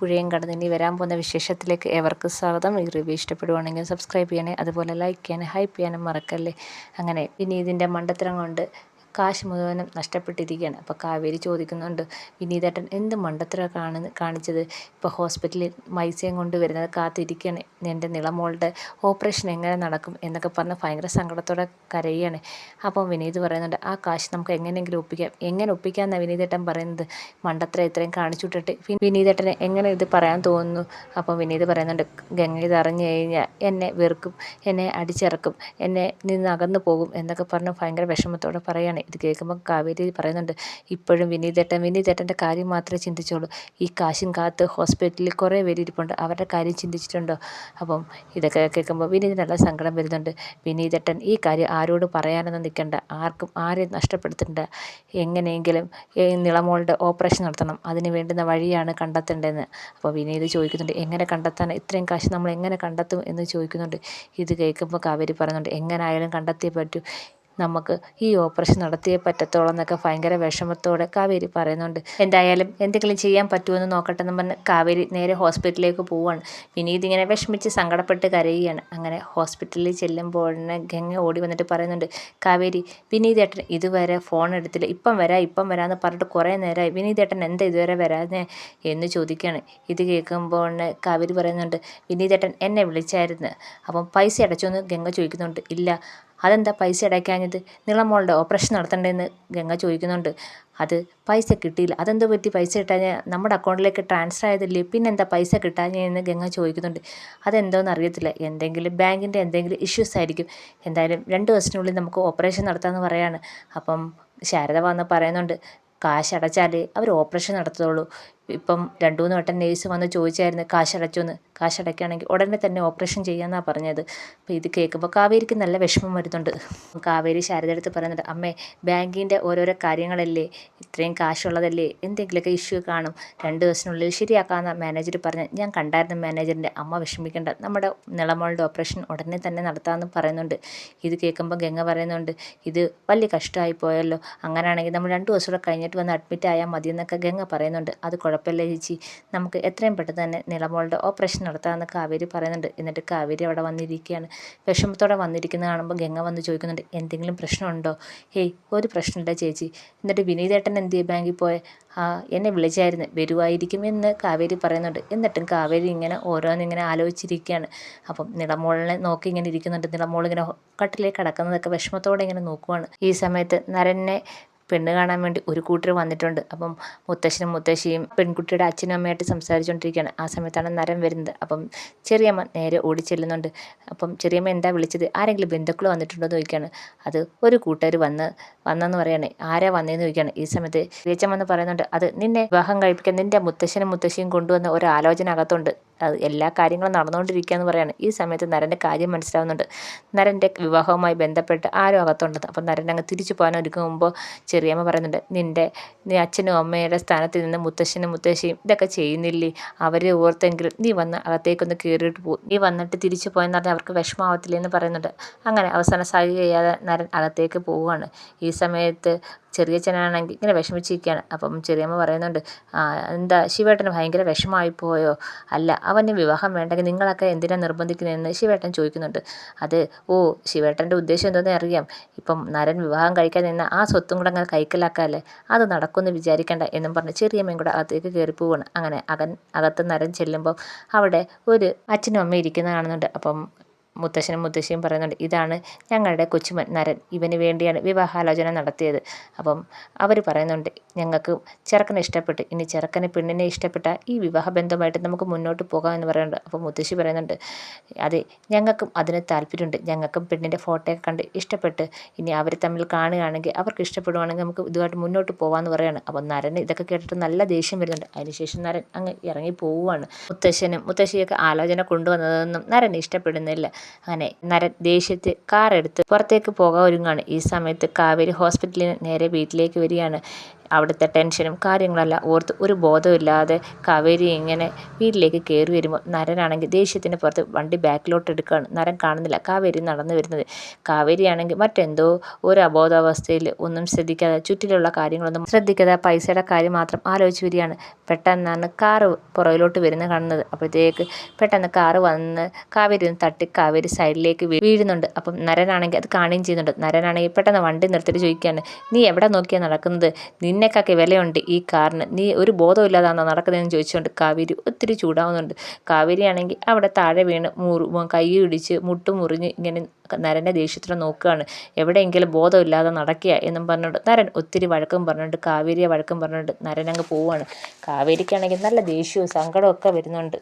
പുഴയും കടന്ന് ഇനി വരാൻ പോകുന്ന വിശേഷത്തിലേക്ക് ഏവർക്കും സ്വാഗതം. ഈ റിവ്യൂ ഇഷ്ടപ്പെടുവാണെങ്കിൽ സബ്സ്ക്രൈബ് ചെയ്യണേ, അതുപോലെ ലൈക്ക് ചെയ്യാനും ഹൈപ്പ് ചെയ്യാനും മറക്കല്ലേ. അങ്ങനെ വിനീതിൻ്റെ മണ്ടത്തരം കൊണ്ട് കാശ് മുഴുവനും നഷ്ടപ്പെട്ടിരിക്കുകയാണ്. അപ്പോൾ കാവേരി ചോദിക്കുന്നുണ്ട്, വിനീതേട്ടൻ എന്ത് മണ്ടത്തരമാണ് കാണിച്ചത്? ഇപ്പോൾ ഹോസ്പിറ്റലിൽ മൈസയും കൊണ്ട് വരുന്നത് കാത്തിരിക്കുകയാണ്. എൻ്റെ നിളമോളുടെ ഓപ്പറേഷൻ എങ്ങനെ നടക്കും എന്നൊക്കെ പറഞ്ഞ് ഭയങ്കര സങ്കടത്തോടെ കരയുകയാണ്. അപ്പോൾ വിനീത് പറയുന്നുണ്ട്, ആ കാശ് നമുക്ക് എങ്ങനെയെങ്കിലും ഒപ്പിക്കാം. എങ്ങനെ ഒപ്പിക്കാമെന്നാണ് വിനീതേട്ടൻ പറയുന്നത്? മണ്ടത്തരം ഇത്രയും കാണിച്ചു വിട്ടിട്ട് വിനീതേട്ടനെ എങ്ങനെ ഇത് പറയാൻ തോന്നുന്നു? അപ്പം വിനീത് പറയുന്നുണ്ട്, ഗംഗ ഇത് അറിഞ്ഞു കഴിഞ്ഞാൽ എന്നെ വെറുക്കും, എന്നെ അടിച്ചിറക്കും, എന്നെ നിന്ന് അകന്നു പോകും എന്നൊക്കെ പറഞ്ഞ് ഭയങ്കര വിഷമത്തോടെ പറയുകയാണ്. ഇത് കേൾക്കുമ്പോൾ കാവേരി പറയുന്നുണ്ട്, ഇപ്പോഴും വിനീതേട്ടൻ്റെ കാര്യം മാത്രമേ ചിന്തിച്ചുള്ളൂ. ഈ കാശും കാത്ത് ഹോസ്പിറ്റലിൽ കുറേ പേര് ഇരിപ്പുണ്ട്, അവരുടെ കാര്യം ചിന്തിച്ചിട്ടുണ്ടോ? അപ്പം ഇതൊക്കെ കേൾക്കുമ്പോൾ വിനീതിന് നല്ല സങ്കടം വരുന്നുണ്ട്. വിനീതേട്ടൻ ഈ കാര്യം ആരോട് പറയാനൊന്നും നിൽക്കണ്ട, ആരെയും നഷ്ടപ്പെടുത്തണ്ട. എങ്ങനെയെങ്കിലും നിളമോളുടെ ഓപ്പറേഷൻ നടത്തണം, അതിന് വേണ്ടുന്ന വഴിയാണ് കണ്ടെത്തേണ്ടതെന്ന്. അപ്പോൾ വിനീത് ചോദിക്കുന്നുണ്ട്, എങ്ങനെ കണ്ടെത്താൻ, ഇത്രയും കാശ് നമ്മൾ എങ്ങനെ കണ്ടെത്തും എന്ന് ചോദിക്കുന്നുണ്ട്. ഇത് കേൾക്കുമ്പോൾ കാവേരി പറയുന്നുണ്ട്, എങ്ങനെ ആയാലും കണ്ടെത്തിയേ പറ്റൂ, നമുക്ക് ഈ ഓപ്പറേഷൻ നടത്തിയേ പറ്റത്തോളം എന്നൊക്കെ ഭയങ്കര വിഷമത്തോടെ കാവേരി പറയുന്നുണ്ട്. എന്തായാലും എന്തെങ്കിലും ചെയ്യാൻ പറ്റുമെന്ന് നോക്കട്ടെ എന്ന് പറഞ്ഞ് കാവേരി നേരെ ഹോസ്പിറ്റലിലേക്ക് പോവുകയാണ്. വിനീത് ഇങ്ങനെ വിഷമിച്ച് സങ്കടപ്പെട്ട് കരയുകയാണ്. അങ്ങനെ ഹോസ്പിറ്റലിൽ ചെല്ലുമ്പോഴേ ഗംഗ ഓടി വന്നിട്ട് പറയുന്നുണ്ട്, കാവേരി, വിനീതേട്ടൻ ഇതുവരെ ഫോൺ എടുത്തില്ല, ഇപ്പം വരാമെന്ന് പറഞ്ഞിട്ട് കുറേ നേരമായി, വിനീതേട്ടൻ എന്താ ഇതുവരെ വരാതെ എന്ന് ചോദിക്കുകയാണ്. ഇത് കേൾക്കുമ്പോൾ കാവേരി പറയുന്നുണ്ട്, വിനീതേട്ടൻ എന്നെ വിളിച്ചായിരുന്നു, അപ്പം പൈസ അടച്ചോ എന്ന് ഗംഗ ചോദിക്കുന്നുണ്ട്. ഇല്ല. അതെന്താ പൈസ അടയ്ക്കാഞ്ഞത്? നിളമോളുടെ ഓപ്പറേഷൻ നടത്തണ്ടേന്ന് ഗംഗ ചോദിക്കുന്നുണ്ട്. അത് പൈസ കിട്ടിയില്ല. അതെന്തോ പറ്റി? പൈസ കിട്ടാഞ്ഞ നമ്മുടെ അക്കൗണ്ടിലേക്ക് ട്രാൻസ്ഫർ ആയതല്ലേ, പിന്നെന്താ പൈസ കിട്ടാഞ്ഞെന്ന് ഗംഗ ചോദിക്കുന്നുണ്ട്. അതെന്തോന്ന് അറിയത്തില്ല, എന്തെങ്കിലും ബാങ്കിൻ്റെ എന്തെങ്കിലും ഇഷ്യൂസ് ആയിരിക്കും. എന്തായാലും 2 ദിവസത്തിനുള്ളിൽ നമുക്ക് ഓപ്പറേഷൻ നടത്താമെന്ന് പറയാണ്. അപ്പം ശാരദ വന്ന് പറയുന്നുണ്ട്, കാശ് അടച്ചാലേ അവർ ഓപ്പറേഷൻ നടത്തുള്ളൂ. ഇപ്പം 2-3 വട്ടം നേഴ്സ് വന്ന് ചോദിച്ചായിരുന്നു കാശ് അടച്ചോന്ന്. കാശ് അടയ്ക്കുകയാണെങ്കിൽ ഉടനെ തന്നെ ഓപ്പറേഷൻ ചെയ്യാമെന്നാണ് പറഞ്ഞത്. അപ്പോൾ ഇത് കേൾക്കുമ്പോൾ കാവേരിക്ക് നല്ല വിഷമം വരുന്നുണ്ട്. കാവേരി ശാരദയുടെ അടുത്ത് പറയുന്നുണ്ട്, അമ്മേ, ബാങ്കിൻ്റെ ഓരോരോ കാര്യങ്ങളല്ലേ, ഇത്രയും കാശുള്ളതല്ലേ, എന്തെങ്കിലുമൊക്കെ ഇഷ്യൂ കാണും, 2 ദിവസത്തിനുള്ളിൽ ശരിയാക്കാമെന്നാണ് മാനേജർ പറഞ്ഞത്. ഞാൻ കണ്ടായിരുന്നു മാനേജറിൻ്റെ. അമ്മ വിഷമിക്കേണ്ട, നമ്മുടെ നിളമോളുടെ ഓപ്പറേഷൻ ഉടനെ തന്നെ നടത്താമെന്ന് പറയുന്നുണ്ട്. ഇത് കേൾക്കുമ്പോൾ ഗംഗ പറയുന്നുണ്ട്, ഇത് വലിയ കഷ്ടമായി പോയല്ലോ, അങ്ങനെയാണെങ്കിൽ നമ്മൾ 2 ദിവസം കൂടെ കഴിഞ്ഞിട്ട് വന്ന് അഡ്മിറ്റ് ആയാൽ മതിയെന്നൊക്കെ ഗംഗ പറയുന്നുണ്ട്. അത് കുഴപ്പമില്ല ചേച്ചി, നമുക്ക് എത്രയും പെട്ടെന്ന് തന്നെ നിളമോളുടെ ഓപ്പറേഷൻ നടത്താമെന്ന് കാവേരി പറയുന്നുണ്ട്. എന്നിട്ട് കാവേരി അവിടെ വന്നിരിക്കുകയാണ്. വിഷമത്തോടെ വന്നിരിക്കുന്നത് കാണുമ്പോൾ ഗംഗ വന്ന് ചോദിക്കുന്നുണ്ട്, എന്തെങ്കിലും പ്രശ്നമുണ്ടോ? ഹേയ്, ഒരു പ്രശ്നമില്ല ചേച്ചി. എന്നിട്ട് വിനീതേട്ടൻ എന്ത് ബാങ്കിൽ പോയെ? എന്നെ വിളിച്ചായിരുന്നു, വരുമായിരിക്കും എന്ന് കാവേരി പറയുന്നുണ്ട്. എന്നിട്ടും കാവേരി ഇങ്ങനെ ഓരോന്നിങ്ങനെ ആലോചിച്ചിരിക്കുകയാണ്. അപ്പം നിളമോളിനെ നോക്കി ഇങ്ങനെ ഇരിക്കുന്നുണ്ട്. നിളമോളിങ്ങനെ കട്ടിലേക്ക് കിടക്കുന്നതൊക്കെ വിഷമത്തോടെ ഇങ്ങനെ നോക്കുവാണ്. ഈ സമയത്ത് നരനെ പെണ്ണ് കാണാൻ വേണ്ടി ഒരു കൂട്ടർ വന്നിട്ടുണ്ട്. അപ്പം മുത്തശ്ശനും മുത്തശ്ശിയും പെൺകുട്ടിയുടെ അച്ഛനും അമ്മയായിട്ട് സംസാരിച്ചുകൊണ്ടിരിക്കുകയാണ്. ആ സമയത്താണ് നരൻ വരുന്നത്. അപ്പം ചെറിയമ്മ നേരെ ഓടി ചെല്ലുന്നുണ്ട്. അപ്പം ചെറിയമ്മ എന്താ വിളിച്ചത്, ആരെങ്കിലും ബന്ധുക്കൾ വന്നിട്ടുണ്ടോ എന്ന് ചോദിക്കുകയാണ്. അത് ഒരു കൂട്ടുകാർ വന്നെന്ന് പറയാണ്. ആരാ വന്നതെന്ന് ചോദിക്കുകയാണ്. ഈ സമയത്ത് ചേച്ചൻ വന്ന് പറയുന്നുണ്ട്, അത് നിന്നെ വിവാഹം കഴിപ്പിക്കാൻ നിൻ്റെ മുത്തശ്ശനും മുത്തശ്ശിയും കൊണ്ടുവന്ന ഒരു ആലോചന അകത്തുണ്ട്, അത് എല്ലാ കാര്യങ്ങളും നടന്നുകൊണ്ടിരിക്കുക എന്ന് പറയാണ്. ഈ സമയത്ത് നരൻ്റെ കാര്യം മനസ്സിലാവുന്നുണ്ട്. നരൻ്റെ വിവാഹവുമായി ബന്ധപ്പെട്ട് ആരും അകത്തുണ്ടെന്ന്. അപ്പം നരൻ അങ്ങ് തിരിച്ചു പോകാൻ ഒരുങ്ങുമ്പോൾ ചെറിയമ്മ പറയുന്നുണ്ട്, നീ അച്ഛനും അമ്മയുടെ സ്ഥാനത്ത് നിന്ന് മുത്തശ്ശനും മുത്തശ്ശിയും ഇതൊക്കെ ചെയ്യുന്നില്ലേ, അവരെ ഓർത്തെങ്കിലും നീ വന്ന് അകത്തേക്കൊന്ന് കയറിയിട്ട് പോകും, നീ വന്നിട്ട് തിരിച്ചു പോയെന്ന് പറഞ്ഞാൽ അവർക്ക് വിഷമാവത്തില്ലേ എന്ന് പറയുന്നുണ്ട്. അങ്ങനെ അവസാനം സഹി ചെയ്യാതെ നരൻ അകത്തേക്ക് പോവുകയാണ്. ഈ സമയത്ത് ചെറിയച്ഛനാണെങ്കിൽ ഇങ്ങനെ വിഷമിച്ചിരിക്കുകയാണ്. അപ്പം ചെറിയമ്മ പറയുന്നുണ്ട്, എന്താ ശിവേട്ടന് ഭയങ്കര വിഷമമായി പോയോ? അല്ല, അവന് വിവാഹം വേണ്ടെങ്കിൽ നിങ്ങളൊക്കെ എന്തിനാണ് നിർബന്ധിക്കുന്നതെന്ന് ശിവേട്ടൻ ചോദിക്കുന്നുണ്ട്. അത് ശിവേട്ടൻ്റെ ഉദ്ദേശം എന്താണെന്ന് അറിയാം, ഇപ്പം നരൻ വിവാഹം കഴിക്കാൻ നിന്ന ആ സ്വത്തും കൂടെ അങ്ങനെ കൈക്കലാക്കാല്ലേ, അത് നടക്കുമെന്ന് വിചാരിക്കേണ്ട എന്നും പറഞ്ഞ് ചെറിയമ്മയും കൂടെ അകത്തേക്ക് കയറി പോവുകയാണ്. അങ്ങനെ അകത്ത് നരൻ ചെല്ലുമ്പോൾ അവിടെ ഒരു അച്ഛനും അമ്മയും ഇരിക്കുന്നത് കാണുന്നുണ്ട്. അപ്പം മുത്തശ്ശനും മുത്തശ്ശിയും പറയുന്നുണ്ട്, ഇതാണ് ഞങ്ങളുടെ കൊച്ചുമൻ നരൻ, ഇവന് വേണ്ടിയാണ് വിവാഹാലോചന നടത്തിയത്. അപ്പം അവർ പറയുന്നുണ്ട്, ഞങ്ങൾക്ക് ചെറുക്കനെ ഇഷ്ടപ്പെട്ടു, ഇനി ചെറുക്കന് പെണ്ണിനെ ഇഷ്ടപ്പെട്ട ഈ വിവാഹബന്ധമായിട്ട് നമുക്ക് മുന്നോട്ട് പോകാമെന്ന് പറയുന്നുണ്ട്. അപ്പം മുത്തശ്ശി പറയുന്നുണ്ട്, അതെ, ഞങ്ങൾക്കും അതിന് താല്പര്യമുണ്ട്, ഞങ്ങൾക്കും പെണ്ണിൻ്റെ ഫോട്ടോയൊക്കെ കണ്ട് ഇഷ്ടപ്പെട്ട്, ഇനി അവർ തമ്മിൽ കാണുകയാണെങ്കിൽ അവർക്ക് ഇഷ്ടപ്പെടുവാണെങ്കിൽ നമുക്ക് ഇതുമായിട്ട് മുന്നോട്ട് പോകാമെന്ന് പറയുകയാണ്. അപ്പം നരന് ഇതൊക്കെ കേട്ടിട്ട് നല്ല ദേഷ്യം വരുന്നുണ്ട്. അതിനുശേഷം നരൻ അങ്ങ് ഇറങ്ങി പോവുകയാണ്. മുത്തശ്ശനും മുത്തശ്ശിയൊക്കെ ആലോചന കൊണ്ടുവന്നതൊന്നും നരന് ഇഷ്ടപ്പെടുന്നില്ല. അങ്ങനെ നരൻ ദേഷ്യത്തിൽ കാറെടുത്ത് പുറത്തേക്ക് പോകാൻ ഒരുങ്ങാണ്. ഈ സമയത്ത് കാവേരി ഹോസ്പിറ്റലിൽ നിന്ന് നേരെ വീട്ടിലേക്ക് വരികയാണ്. അവിടുത്തെ ടെൻഷനും കാര്യങ്ങളെല്ലാം ഓർത്ത് ഒരു ബോധമില്ലാതെ കാവേരി ഇങ്ങനെ വീട്ടിലേക്ക് കയറി വരുമ്പോൾ നരനാണെങ്കിൽ ദേഷ്യത്തിന് പുറത്ത് വണ്ടി ബാക്കിലോട്ട് എടുക്കുകയാണ്. നരൻ കാണുന്നില്ല കാവേരി നടന്നു വരുന്നത്. കാവേരിയാണെങ്കിൽ മറ്റെന്തോ ഒരു അബോധാവസ്ഥയിൽ ഒന്നും ശ്രദ്ധിക്കാതെ ചുറ്റിലുള്ള കാര്യങ്ങളൊന്നും ശ്രദ്ധിക്കാതെ പൈസയുടെ കാര്യം മാത്രം ആലോചിച്ച് വരികയാണ്. പെട്ടെന്നാണ് കാറ് പുറകിലോട്ട് വരുന്നത് കാണുന്നത്. അപ്പോഴത്തേക്ക് പെട്ടെന്ന് കാറ് വന്ന് കാവേരി ഒന്ന് തട്ടി കാവേരി സൈഡിലേക്ക് വീഴുന്നുണ്ട്. അപ്പം നരനാണെങ്കിൽ അത് കാണുകയും ചെയ്യുന്നുണ്ട്. നരനാണെങ്കിൽ പെട്ടെന്ന് വണ്ടി നിർത്തിയിട്ട് ചോദിക്കുകയാണ്, നീ എവിടെ നോക്കിയാണ് നടക്കുന്നത്? നിന്നെക്കൊക്കെ വിലയുണ്ട് ഈ കാറിന്, നീ ഒരു ബോധമില്ലാതാണോ നടക്കുന്നതെന്ന് ചോദിച്ചുകൊണ്ട് കാവേരി ഒത്തിരി ചൂടാവുന്നുണ്ട്. കാവേരിയാണെങ്കിൽ അവിടെ താഴെ വീണ് കൈ ഇടിച്ച് മുറിഞ്ഞ് ഇങ്ങനെ നരൻ്റെ ദേഷ്യത്തിന് നോക്കുകയാണ്. എവിടെയെങ്കിലും ബോധമില്ലാതെ നടക്കുക എന്നും പറഞ്ഞുകൊണ്ട് നരൻ ഒത്തിരി വഴക്കും പറഞ്ഞുകൊണ്ട് കാവേരിയെ വഴക്കും പറഞ്ഞുകൊണ്ട് നരൻ അങ്ങ് പോവുകയാണ്. കാവേരിക്കാണെങ്കിൽ നല്ല ദേഷ്യവും സങ്കടവും ഒക്കെ വരുന്നുണ്ട്.